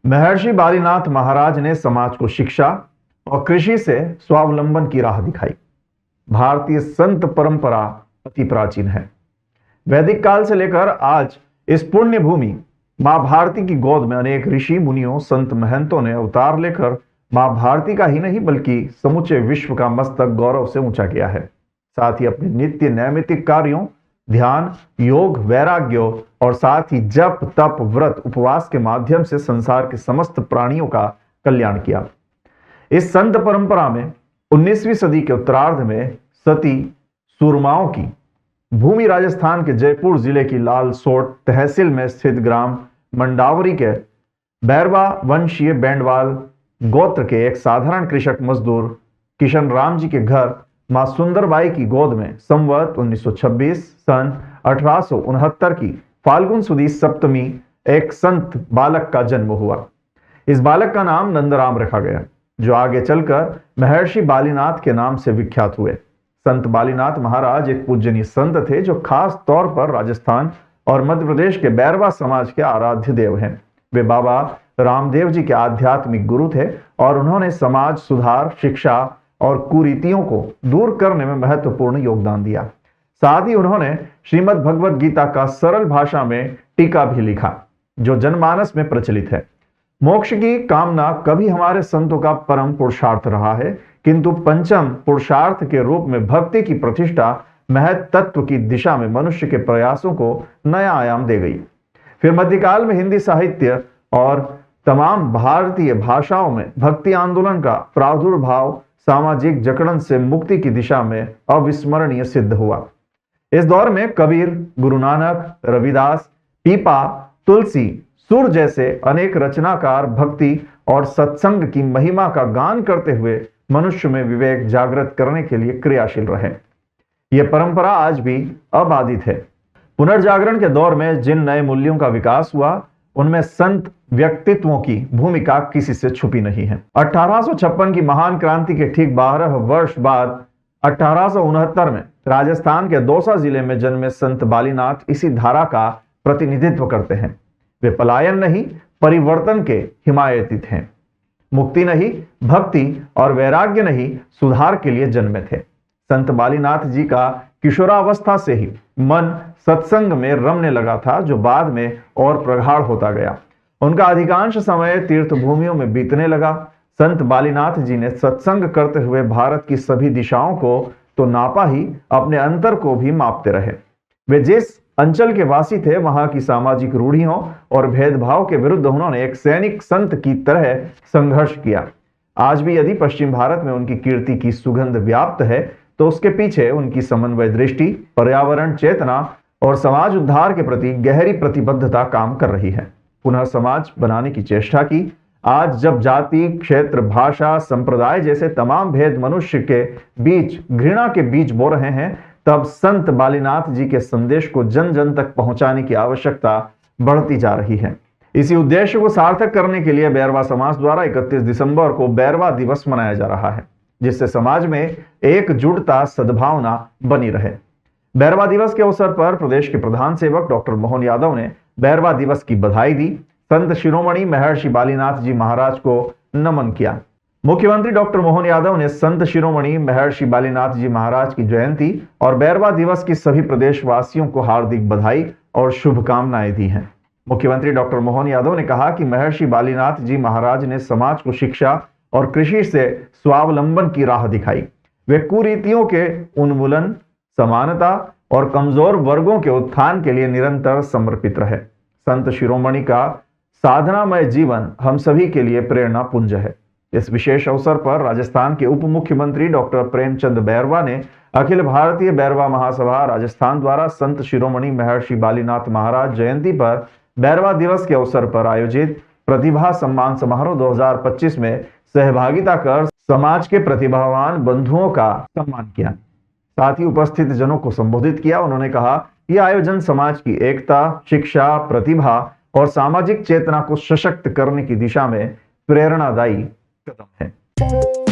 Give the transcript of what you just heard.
महर्षि बालीनाथ महाराज ने समाज को शिक्षा और कृषि से स्वावलंबन की राह दिखाई। भारतीय संत परंपरा अति प्राचीन है। वैदिक काल से लेकर आज इस पुण्य भूमि मां भारती की गोद में अनेक ऋषि मुनियों संत महंतों ने अवतार लेकर मां भारती का ही नहीं बल्कि समूचे विश्व का मस्तक गौरव से ऊंचा किया है। साथ ही अपने नित्य नैमित्तिक कार्यों, ध्यान, योग, वैराग्य और साथ ही जप, तप, व्रत, उपवास के माध्यम से संसार के समस्त प्राणियों का कल्याण किया। इस संत परंपरा में 19वीं सदी के उत्तरार्ध में सती सूरमाओं की भूमि राजस्थान के जयपुर जिले की लालसोट तहसील में स्थित ग्राम मंडावरी के बैरवा वंशीय बैंडवाल गोत्र के एक साधारण कृषक मजदूर किशन राम जी के घर मां सुंदरबाई की गोद में संवत 1926 सन 1869 की फाल्गुन सुदी सप्तमी एक संत बालक का जन्म हुआ। इस बालक का नाम नंदराम रखा गया, जो आगे चलकर महर्षि बालीनाथ के नाम से विख्यात हुए। संत बालीनाथ महाराज एक पूजनीय संत थे, जो खास तौर पर राजस्थान और मध्य प्रदेश के बैरवा समाज के आराध्य देव हैं। वे बाबा रामदेव जी के आध्यात्मिक गुरु थे और उन्होंने समाज सुधार, शिक्षा और कुरीतियों को दूर करने में महत्वपूर्ण योगदान दिया। साथ ही उन्होंने श्रीमद् भगवद गीता का सरल भाषा में टीका भी लिखा, जो जनमानस में प्रचलित है। मोक्ष की कामना कभी हमारे संतों का परम पुरुषार्थ रहा है, किंतु पंचम पुरुषार्थ के रूप में भक्ति की प्रतिष्ठा महत तत्व की दिशा में मनुष्य के प्रयासों को नया आयाम दे गई। फिर मध्यकाल में हिंदी साहित्य और तमाम भारतीय भाषाओं में भक्ति आंदोलन का प्रादुर्भाव सामाजिक जकड़न से मुक्ति की दिशा में अविस्मरणीय सिद्ध हुआ। इस दौर में कबीर, गुरु नानक, रविदास, पीपा, तुलसी, सुर जैसे अनेक रचनाकार भक्ति और सत्संग की महिमा का गान करते हुए मनुष्य में विवेक जागृत करने के लिए क्रियाशील रहे। यह परंपरा आज भी अबाधित है। पुनर्जागरण के दौर में जिन नए मूल्यों का विकास हुआ, उनमें संत व्यक्तित्वों की भूमिका किसी से छुपी नहीं है। 1856 की महान क्रांति के ठीक 12 वर्ष बाद 1869 में राजस्थान के दौसा जिले में जन्मे संत बालीनाथ इसी धारा का प्रतिनिधित्व करते हैं। वे पलायन नहीं, परिवर्तन के हिमायती थे। मुक्ति नहीं, भक्ति और वैराग्य नहीं, सुधार के लिए जन्मे थे। संत बालीनाथ जी का किशोरावस्था से ही मन सत्संग में रमने लगा था, जो बाद में और प्रगाढ़ होता गया। उनका अधिकांश समय तीर्थ भूमियों में बीतने लगा। संत बालीनाथ जी ने सत्संग करते हुए भारत की सभी दिशाओं को तो नापा ही, अपने अंतर को भी मापते रहे। वे जिस अंचल के वासी थे, वहां की सामाजिक रूढ़ियों और भेदभाव के विरुद्ध उन्होंने एक सैनिक संत की तरह संघर्ष किया। आज भी यदि पश्चिम भारत में उनकी कीर्ति की सुगंध व्याप्त है, तो उसके पीछे उनकी समन्वय दृष्टि, पर्यावरण चेतना और समाज उद्धार के प्रति गहरी प्रतिबद्धता काम कर रही है। पुनः समाज बनाने की चेष्टा की। आज जब जाति, क्षेत्र, भाषा, संप्रदाय जैसे तमाम भेद मनुष्य के बीच घृणा के बीज बो रहे हैं, तब संत बालीनाथ जी के संदेश को जन जन तक पहुंचाने की आवश्यकता बढ़ती जा रही है। इसी उद्देश्य को सार्थक करने के लिए बैरवा समाज द्वारा 31 दिसंबर को बैरवा दिवस मनाया जा रहा है, जिससे समाज में एकजुटता, सद्भावना बनी रहे। बैरवा दिवस के अवसर पर प्रदेश के प्रधान सेवक डॉक्टर मोहन यादव ने बैरवा दिवस की बधाई दी, संत शिरोमणि महर्षि बालीनाथ जी महाराज को नमन किया। मुख्यमंत्री डॉक्टर मोहन यादव ने संत शिरोमणि महर्षि बालीनाथ जी महाराज की जयंती और बैरवा दिवस की सभी प्रदेशवासियों को हार्दिक बधाई और शुभकामनाएं दी हैं। मुख्यमंत्री डॉक्टर मोहन यादव ने कहा कि महर्षि बालीनाथ जी महाराज ने समाज को शिक्षा और कृषि से स्वावलंबन की राह दिखाई। वे कुरीतियों के उन्मूलन, समानता और कमजोर वर्गों के उत्थान के लिए निरंतर समर्पित रहे। संत शिरोमणि का साधनामय जीवन हम सभी के लिए प्रेरणा पुंज है। इस विशेष अवसर पर राजस्थान के उप मुख्यमंत्री डॉक्टर प्रेमचंद बैरवा ने अखिल भारतीय बैरवा महासभा राजस्थान द्वारा संत शिरोमणि महर्षि बालीनाथ महाराज जयंती पर बैरवा दिवस के अवसर पर आयोजित प्रतिभा सम्मान समारोह 2025 में सहभागिता कर समाज के प्रतिभावान बंधुओं का सम्मान किया। साथ ही उपस्थित जनों को संबोधित किया। उन्होंने कहा, यह आयोजन समाज की एकता, शिक्षा, प्रतिभा और सामाजिक चेतना को सशक्त करने की दिशा में प्रेरणादायी कदम है।